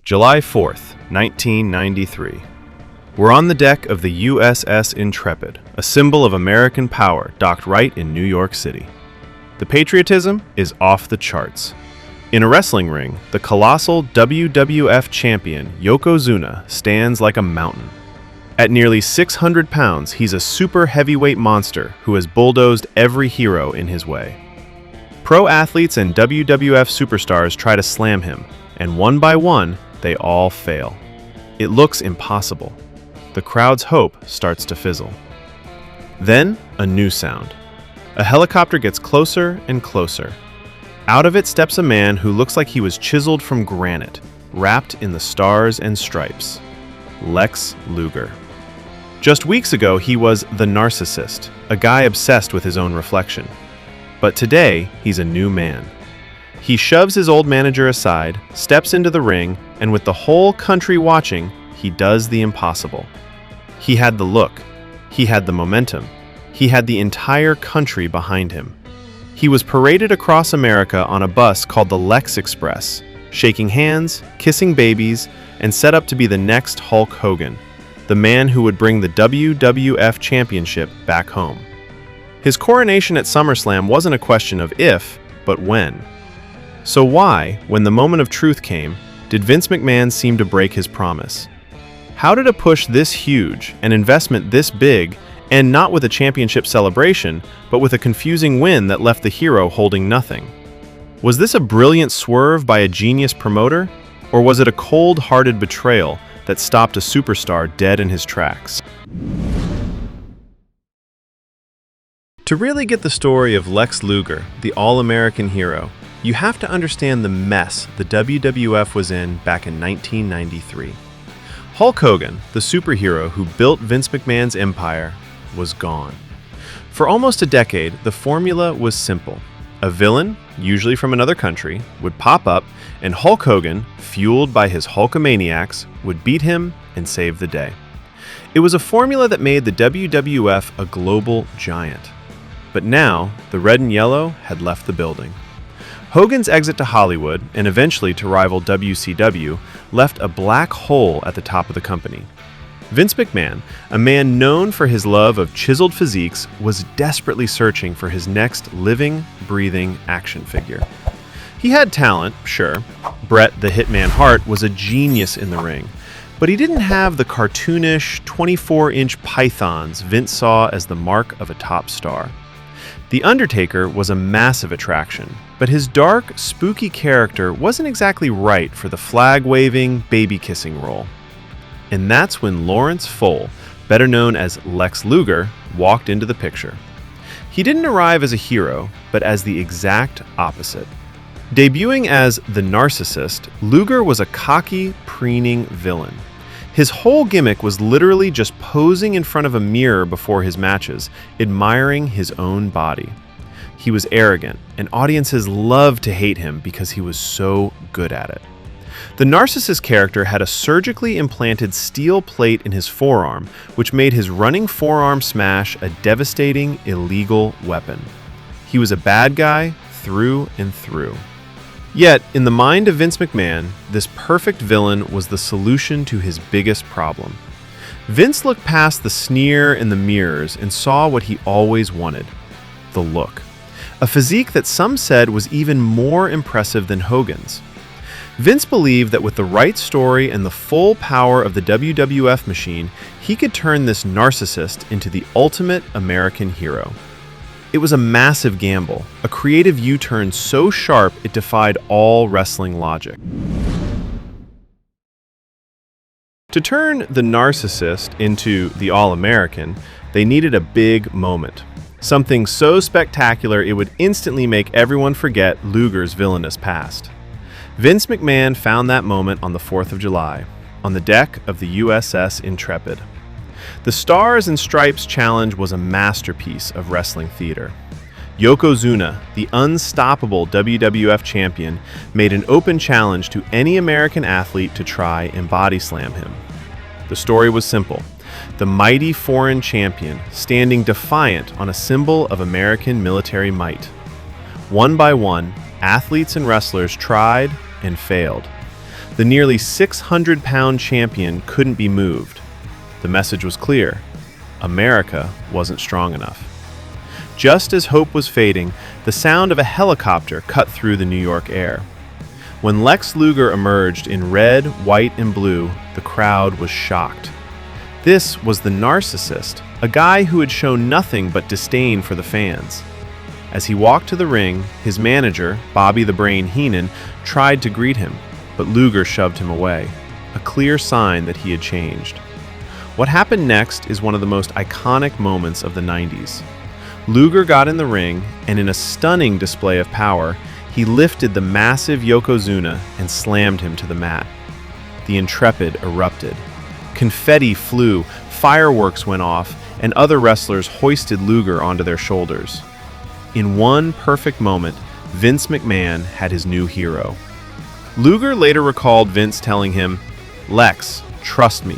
July 4th, 1993. We're on the deck of the USS Intrepid, a symbol of American power docked right in New York City. The patriotism is off the charts. In a wrestling ring, the colossal WWF champion Yokozuna stands like a mountain. At nearly 600 pounds, he's a super heavyweight monster who has bulldozed every hero in his way. Pro athletes and WWF superstars try to slam him, and one by one, they all fail. It looks impossible. The crowd's hope starts to fizzle. Then, a new sound. A helicopter gets closer and closer. Out of it steps a man who looks like he was chiseled from granite, wrapped in the stars and stripes. Lex Luger. Just weeks ago, he was the narcissist, a guy obsessed with his own reflection. But today, he's a new man. He shoves his old manager aside, steps into the ring, and with the whole country watching, he does the impossible. He had the look. He had the momentum. He had the entire country behind him. He was paraded across America on a bus called the Lex Express, shaking hands, kissing babies, and set up to be the next Hulk Hogan, the man who would bring the WWF Championship back home. His coronation at SummerSlam wasn't a question of if, but when. So why, when the moment of truth came, did Vince McMahon seem to break his promise? How did a push this huge, an investment this big, end not with a championship celebration, but with a confusing win that left the hero holding nothing? Was this a brilliant swerve by a genius promoter, or was it a cold-hearted betrayal that stopped a superstar dead in his tracks? To really get the story of Lex Luger, the all-American hero, you have to understand the mess the WWF was in back in 1993. Hulk Hogan, the superhero who built Vince McMahon's empire, was gone. For almost a decade, the formula was simple. A villain, usually from another country, would pop up, and Hulk Hogan, fueled by his Hulkamaniacs, would beat him and save the day. It was a formula that made the WWF a global giant. But now, the red and yellow had left the building. Hogan's exit to Hollywood, and eventually to rival WCW, left a black hole at the top of the company. Vince McMahon, a man known for his love of chiseled physiques, was desperately searching for his next living, breathing action figure. He had talent, sure. Bret the Hitman Hart was a genius in the ring, but he didn't have the cartoonish, 24-inch pythons Vince saw as the mark of a top star. The Undertaker was a massive attraction, but his dark, spooky character wasn't exactly right for the flag-waving, baby-kissing role. And that's when Lawrence Fole, better known as Lex Luger, walked into the picture. He didn't arrive as a hero, but as the exact opposite. Debuting as the narcissist, Luger was a cocky, preening villain. His whole gimmick was literally just posing in front of a mirror before his matches, admiring his own body. He was arrogant, and audiences loved to hate him because he was so good at it. The narcissist character had a surgically implanted steel plate in his forearm, which made his running forearm smash a devastating, illegal weapon. He was a bad guy through and through. Yet, in the mind of Vince McMahon, this perfect villain was the solution to his biggest problem. Vince looked past the sneer and the mirrors and saw what he always wanted: the look. A physique that some said was even more impressive than Hogan's. Vince believed that with the right story and the full power of the WWF machine, he could turn this narcissist into the ultimate American hero. It was a massive gamble, a creative U-turn so sharp it defied all wrestling logic. To turn the narcissist into the all-American, they needed a big moment. Something so spectacular it would instantly make everyone forget Luger's villainous past. Vince McMahon found that moment on the 4th of July, on the deck of the USS Intrepid. The Stars and Stripes challenge was a masterpiece of wrestling theater. Yokozuna, the unstoppable WWF champion, made an open challenge to any American athlete to try and body slam him. The story was simple. The mighty foreign champion standing defiant on a symbol of American military might. One by one, athletes and wrestlers tried and failed. The nearly 600-pound champion couldn't be moved. The message was clear: America wasn't strong enough. Just as hope was fading, the sound of a helicopter cut through the New York air. When Lex Luger emerged in red, white, and blue, the crowd was shocked. This was the narcissist, a guy who had shown nothing but disdain for the fans. As he walked to the ring, his manager, Bobby the Brain Heenan, tried to greet him, but Luger shoved him away, a clear sign that he had changed. What happened next is one of the most iconic moments of the 90s. Luger got in the ring, and in a stunning display of power, he lifted the massive Yokozuna and slammed him to the mat. The Intrepid erupted. Confetti flew, fireworks went off, and other wrestlers hoisted Luger onto their shoulders. In one perfect moment, Vince McMahon had his new hero. Luger later recalled Vince telling him, "Lex, trust me,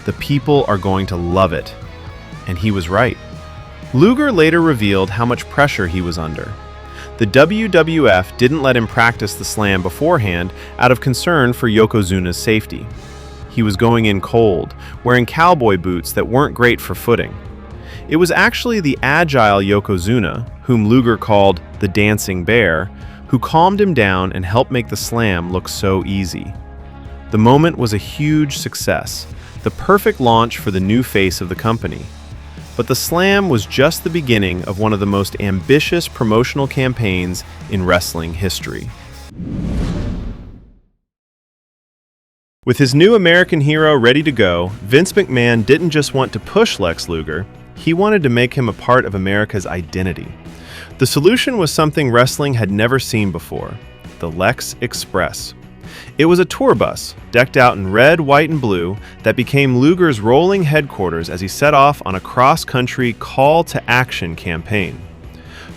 the people are going to love it." And he was right. Luger later revealed how much pressure he was under. The WWF didn't let him practice the slam beforehand out of concern for Yokozuna's safety. He was going in cold, wearing cowboy boots that weren't great for footing. It was actually the agile Yokozuna, whom Luger called the Dancing Bear, who calmed him down and helped make the slam look so easy. The moment was a huge success, the perfect launch for the new face of the company. But the slam was just the beginning of one of the most ambitious promotional campaigns in wrestling history. With his new American hero ready to go, Vince McMahon didn't just want to push Lex Luger, he wanted to make him a part of America's identity. The solution was something wrestling had never seen before: the Lex Express. It was a tour bus, decked out in red, white, and blue, that became Luger's rolling headquarters as he set off on a cross-country call-to-action campaign.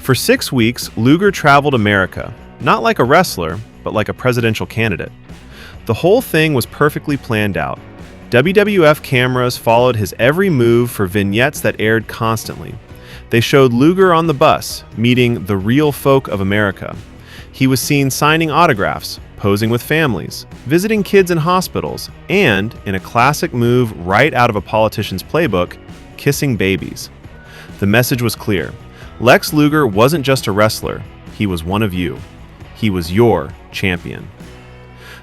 For 6 weeks, Luger traveled America, not like a wrestler, but like a presidential candidate. The whole thing was perfectly planned out. WWF cameras followed his every move for vignettes that aired constantly. They showed Luger on the bus, meeting the real folk of America. He was seen signing autographs, posing with families, visiting kids in hospitals, and, in a classic move right out of a politician's playbook, kissing babies. The message was clear. Lex Luger wasn't just a wrestler, he was one of you. He was your champion.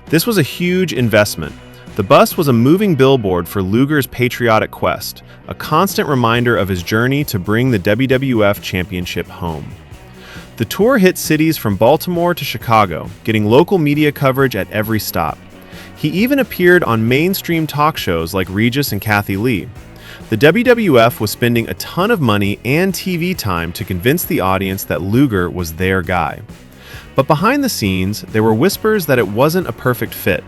This was a huge investment. The bus was a moving billboard for Luger's patriotic quest, a constant reminder of his journey to bring the WWF Championship home. The tour hit cities from Baltimore to Chicago, getting local media coverage at every stop. He even appeared on mainstream talk shows like Regis and Kathy Lee. The WWF was spending a ton of money and TV time to convince the audience that Luger was their guy. But behind the scenes, there were whispers that it wasn't a perfect fit.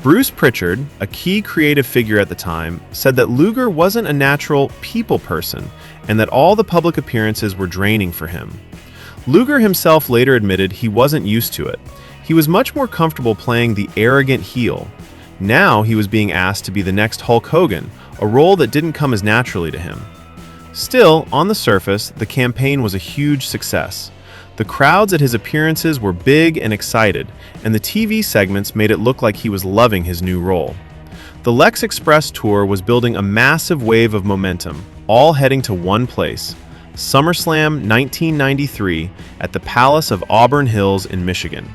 Bruce Pritchard, a key creative figure at the time, said that Luger wasn't a natural people person and that all the public appearances were draining for him. Luger himself later admitted he wasn't used to it. He was much more comfortable playing the arrogant heel. Now he was being asked to be the next Hulk Hogan, a role that didn't come as naturally to him. Still, on the surface, the campaign was a huge success. The crowds at his appearances were big and excited, and the TV segments made it look like he was loving his new role. The Lex Express tour was building a massive wave of momentum, all heading to one place: SummerSlam 1993 at the Palace of Auburn Hills in Michigan.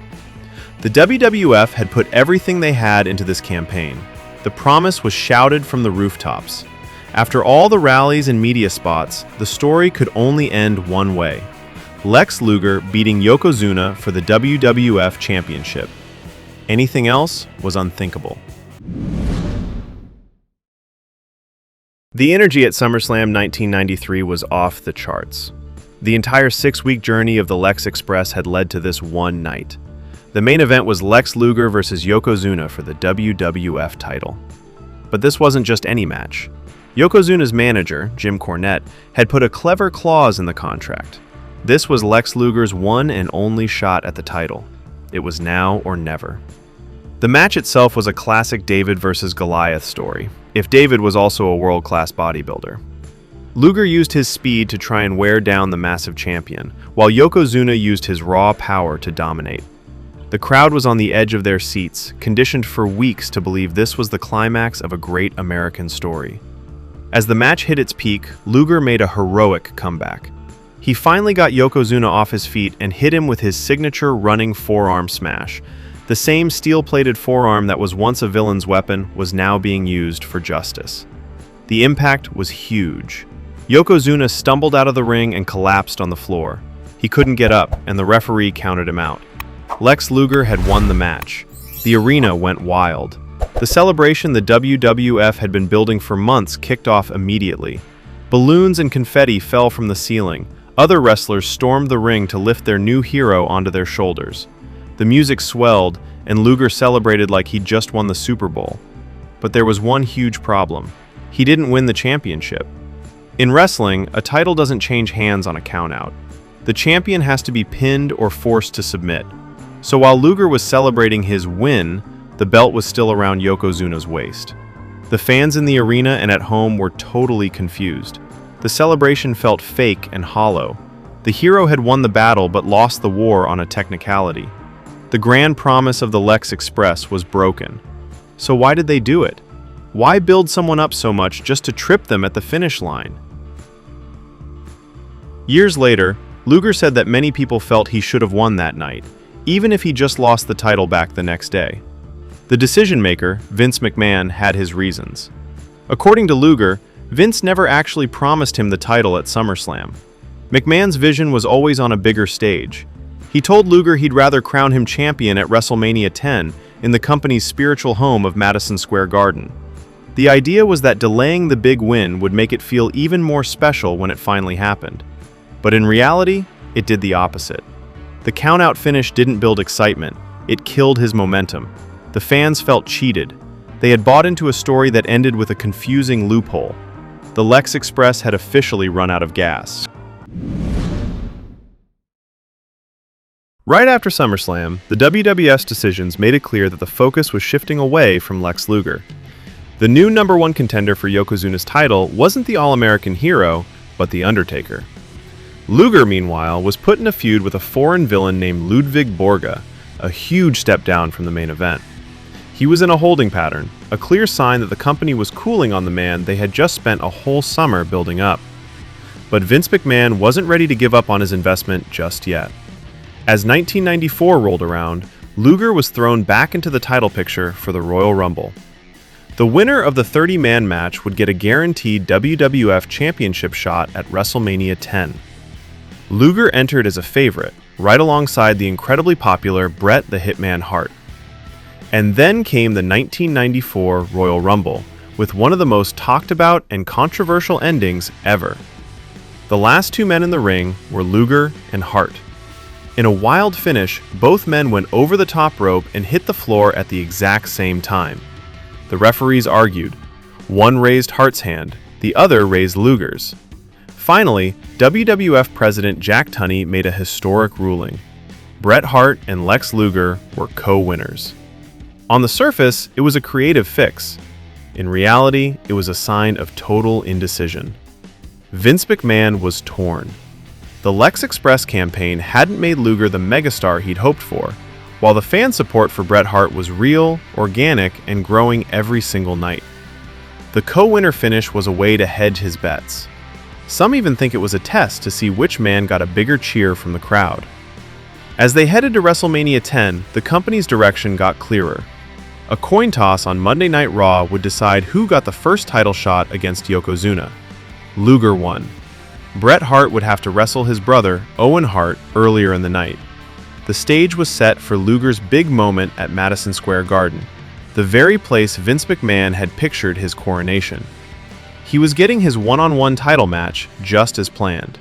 The WWF had put everything they had into this campaign. The promise was shouted from the rooftops. After all the rallies and media spots, the story could only end one way: Lex Luger beating Yokozuna for the WWF Championship. Anything else was unthinkable. The energy at SummerSlam 1993 was off the charts. The entire 6-week journey of the Lex Express had led to this one night. The main event was Lex Luger versus Yokozuna for the WWF title. But this wasn't just any match. Yokozuna's manager, Jim Cornette, had put a clever clause in the contract. This was Lex Luger's one and only shot at the title. It was now or never. The match itself was a classic David versus Goliath story, if David was also a world-class bodybuilder. Luger used his speed to try and wear down the massive champion, while Yokozuna used his raw power to dominate. The crowd was on the edge of their seats, conditioned for weeks to believe this was the climax of a great American story. As the match hit its peak, Luger made a heroic comeback. He finally got Yokozuna off his feet and hit him with his signature running forearm smash. The same steel-plated forearm that was once a villain's weapon was now being used for justice. The impact was huge. Yokozuna stumbled out of the ring and collapsed on the floor. He couldn't get up, and the referee counted him out. Lex Luger had won the match. The arena went wild. The celebration the WWF had been building for months kicked off immediately. Balloons and confetti fell from the ceiling. Other wrestlers stormed the ring to lift their new hero onto their shoulders. The music swelled, and Luger celebrated like he'd just won the Super Bowl. But there was one huge problem. He didn't win the championship. In wrestling, a title doesn't change hands on a countout. The champion has to be pinned or forced to submit. So while Luger was celebrating his win, the belt was still around Yokozuna's waist. The fans in the arena and at home were totally confused. The celebration felt fake and hollow. The hero had won the battle but lost the war on a technicality. The grand promise of the Lex Express was broken. So why did they do it? Why build someone up so much just to trip them at the finish line? Years later, Luger said that many people felt he should have won that night, even if he just lost the title back the next day. The decision-maker, Vince McMahon, had his reasons. According to Luger, Vince never actually promised him the title at SummerSlam. McMahon's vision was always on a bigger stage. He told Luger he'd rather crown him champion at WrestleMania X in the company's spiritual home of Madison Square Garden. The idea was that delaying the big win would make it feel even more special when it finally happened. But in reality, it did the opposite. The countout finish didn't build excitement, it killed his momentum. The fans felt cheated. They had bought into a story that ended with a confusing loophole. The Lex Express had officially run out of gas. Right after SummerSlam, the WWF's decisions made it clear that the focus was shifting away from Lex Luger. The new #1 contender for Yokozuna's title wasn't the All-American hero, but The Undertaker. Luger, meanwhile, was put in a feud with a foreign villain named Ludwig Borga, a huge step down from the main event. He was in a holding pattern, a clear sign that the company was cooling on the man they had just spent a whole summer building up. But Vince McMahon wasn't ready to give up on his investment just yet. As 1994 rolled around, Luger was thrown back into the title picture for the Royal Rumble. The winner of the 30-man match would get a guaranteed WWF Championship shot at WrestleMania X. Luger entered as a favorite, right alongside the incredibly popular Bret the Hitman Hart. And then came the 1994 Royal Rumble, with one of the most talked about and controversial endings ever. The last two men in the ring were Luger and Hart. In a wild finish, both men went over the top rope and hit the floor at the exact same time. The referees argued. One raised Hart's hand, the other raised Luger's. Finally, WWF President Jack Tunney made a historic ruling. Bret Hart and Lex Luger were co-winners. On the surface, it was a creative fix. In reality, it was a sign of total indecision. Vince McMahon was torn. The Lex Express campaign hadn't made Luger the megastar he'd hoped for, while the fan support for Bret Hart was real, organic, and growing every single night. The co-winner finish was a way to hedge his bets. Some even think it was a test to see which man got a bigger cheer from the crowd. As they headed to WrestleMania X, the company's direction got clearer. A coin toss on Monday Night Raw would decide who got the first title shot against Yokozuna. Luger won. Bret Hart would have to wrestle his brother, Owen Hart, earlier in the night. The stage was set for Luger's big moment at Madison Square Garden, the very place Vince McMahon had pictured his coronation. He was getting his one-on-one title match just as planned.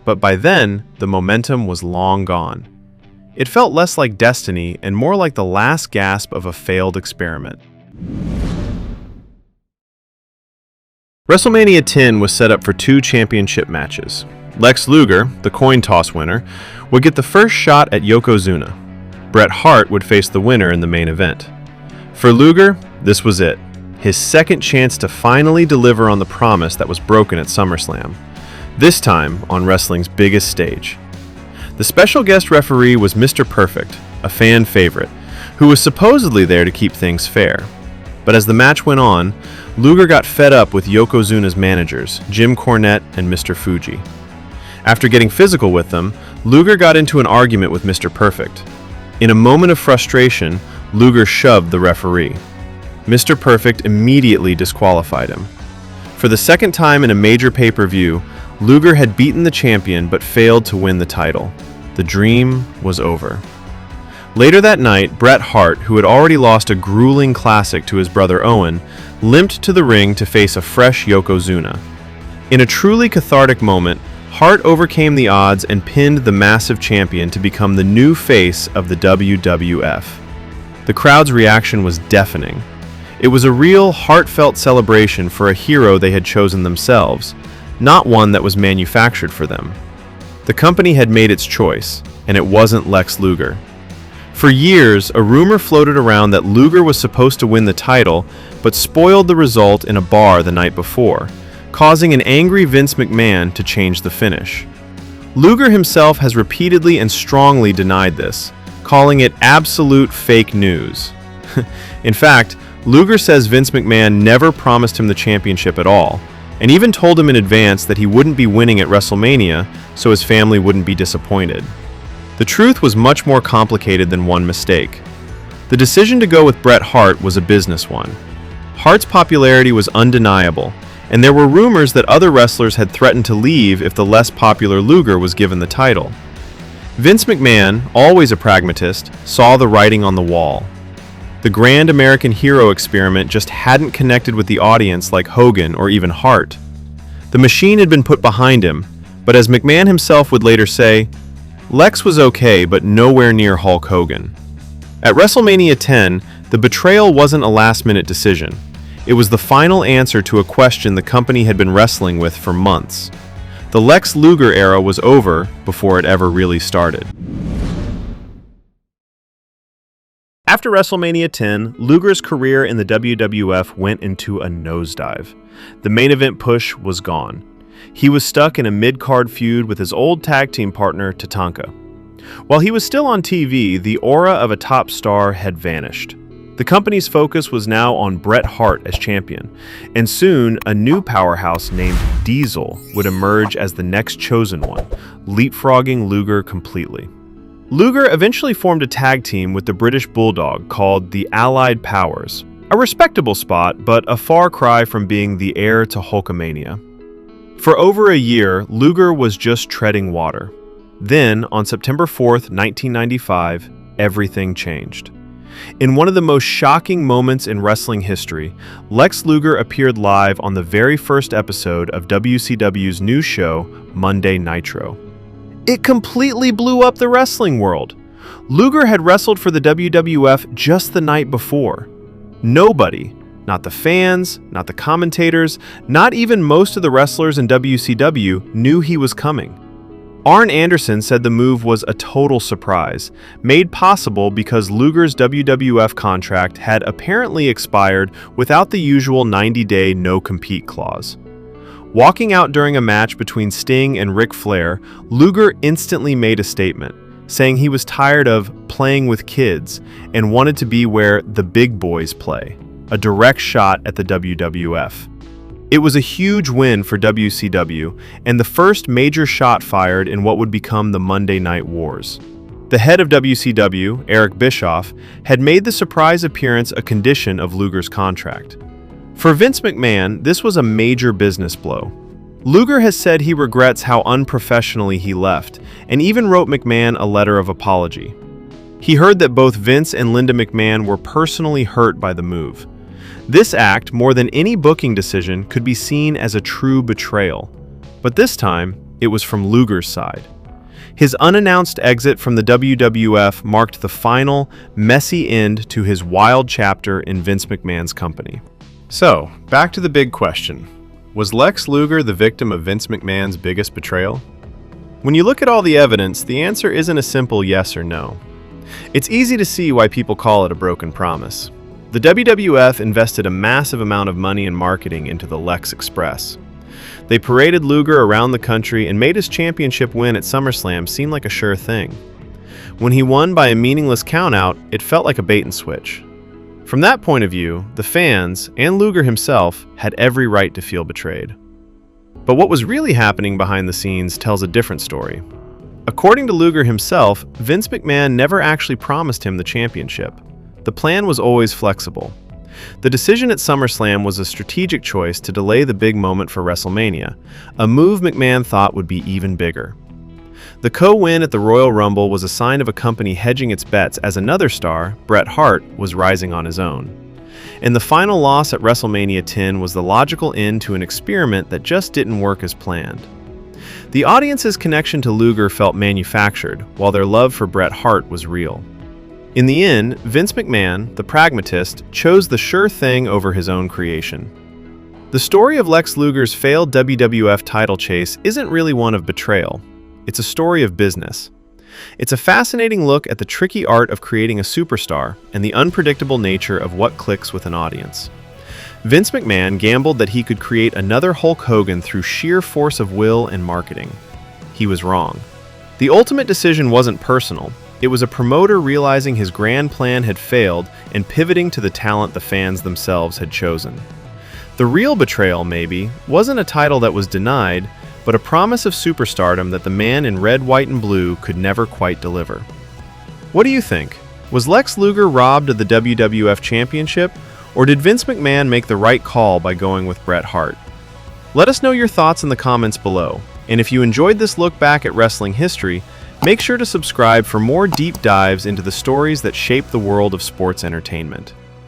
But by then, the momentum was long gone. It felt less like destiny and more like the last gasp of a failed experiment. WrestleMania X was set up for two championship matches. Lex Luger, the coin toss winner, would get the first shot at Yokozuna. Bret Hart would face the winner in the main event. For Luger, this was it. His second chance to finally deliver on the promise that was broken at SummerSlam. This time on wrestling's biggest stage. The special guest referee was Mr. Perfect, a fan favorite, who was supposedly there to keep things fair. But as the match went on, Luger got fed up with Yokozuna's managers, Jim Cornette and Mr. Fuji. After getting physical with them, Luger got into an argument with Mr. Perfect. In a moment of frustration, Luger shoved the referee. Mr. Perfect immediately disqualified him. For the second time in a major pay-per-view, Luger had beaten the champion but failed to win the title. The dream was over. Later that night, Bret Hart, who had already lost a grueling classic to his brother Owen, limped to the ring to face a fresh Yokozuna. In a truly cathartic moment, Hart overcame the odds and pinned the massive champion to become the new face of the WWF. The crowd's reaction was deafening. It was a real, heartfelt celebration for a hero they had chosen themselves, not one that was manufactured for them. The company had made its choice, and it wasn't Lex Luger. For years, a rumor floated around that Luger was supposed to win the title, but spoiled the result in a bar the night before, causing an angry Vince McMahon to change the finish. Luger himself has repeatedly and strongly denied this, calling it absolute fake news. In fact, Luger says Vince McMahon never promised him the championship at all, and even told him in advance that he wouldn't be winning at WrestleMania so his family wouldn't be disappointed. The truth was much more complicated than one mistake. The decision to go with Bret Hart was a business one. Hart's popularity was undeniable, and there were rumors that other wrestlers had threatened to leave if the less popular Luger was given the title. Vince McMahon, always a pragmatist, saw the writing on the wall. The grand American hero experiment just hadn't connected with the audience like Hogan or even Hart. The machine had been put behind him, but as McMahon himself would later say, Lex was okay, but nowhere near Hulk Hogan. At WrestleMania X, the betrayal wasn't a last-minute decision. It was the final answer to a question the company had been wrestling with for months. The Lex Luger era was over before it ever really started. After WrestleMania X, Luger's career in the WWF went into a nosedive. The main event push was gone. He was stuck in a mid-card feud with his old tag team partner, Tatanka. While he was still on TV, the aura of a top star had vanished. The company's focus was now on Bret Hart as champion, and soon a new powerhouse named Diesel would emerge as the next chosen one, leapfrogging Luger completely. Luger eventually formed a tag team with the British Bulldog called the Allied Powers, a respectable spot, but a far cry from being the heir to Hulkamania. For over a year, Luger was just treading water. Then, on September 4th, 1995, everything changed. In one of the most shocking moments in wrestling history, Lex Luger appeared live on the very first episode of WCW's new show, Monday Nitro. It completely blew up the wrestling world. Luger had wrestled for the WWF just the night before. Nobody, not the fans, not the commentators, not even most of the wrestlers in WCW, knew he was coming. Arn Anderson said the move was a total surprise, made possible because Luger's WWF contract had apparently expired without the usual 90-day no-compete clause. Walking out during a match between Sting and Ric Flair, Luger instantly made a statement, saying he was tired of playing with kids and wanted to be where the big boys play, a direct shot at the WWF. It was a huge win for WCW and the first major shot fired in what would become the Monday Night Wars. The head of WCW, Eric Bischoff, had made the surprise appearance a condition of Luger's contract. For Vince McMahon, this was a major business blow. Luger has said he regrets how unprofessionally he left, and even wrote McMahon a letter of apology. He heard that both Vince and Linda McMahon were personally hurt by the move. This act, more than any booking decision, could be seen as a true betrayal. But this time, it was from Luger's side. His unannounced exit from the WWF marked the final, messy end to his wild chapter in Vince McMahon's company. So, back to the big question. Was Lex Luger the victim of Vince McMahon's biggest betrayal? When you look at all the evidence, the answer isn't a simple yes or no. It's easy to see why people call it a broken promise. The WWF invested a massive amount of money and marketing into the Lex Express. They paraded Luger around the country and made his championship win at SummerSlam seem like a sure thing. When he won by a meaningless countout, it felt like a bait and switch. From that point of view, the fans, and Luger himself, had every right to feel betrayed. But what was really happening behind the scenes tells a different story. According to Luger himself, Vince McMahon never actually promised him the championship. The plan was always flexible. The decision at SummerSlam was a strategic choice to delay the big moment for WrestleMania, a move McMahon thought would be even bigger. The co-win at the Royal Rumble was a sign of a company hedging its bets as another star, Bret Hart, was rising on his own. And the final loss at WrestleMania X was the logical end to an experiment that just didn't work as planned. The audience's connection to Luger felt manufactured, while their love for Bret Hart was real. In the end, Vince McMahon, the pragmatist, chose the sure thing over his own creation. The story of Lex Luger's failed WWF title chase isn't really one of betrayal. It's a story of business. It's a fascinating look at the tricky art of creating a superstar and the unpredictable nature of what clicks with an audience. Vince McMahon gambled that he could create another Hulk Hogan through sheer force of will and marketing. He was wrong. The ultimate decision wasn't personal. It was a promoter realizing his grand plan had failed and pivoting to the talent the fans themselves had chosen. The real betrayal, maybe, wasn't a title that was denied, but a promise of superstardom that the man in red, white, and blue could never quite deliver. What do you think? Was Lex Luger robbed of the WWF Championship, or did Vince McMahon make the right call by going with Bret Hart? Let us know your thoughts in the comments below, and if you enjoyed this look back at wrestling history, make sure to subscribe for more deep dives into the stories that shape the world of sports entertainment.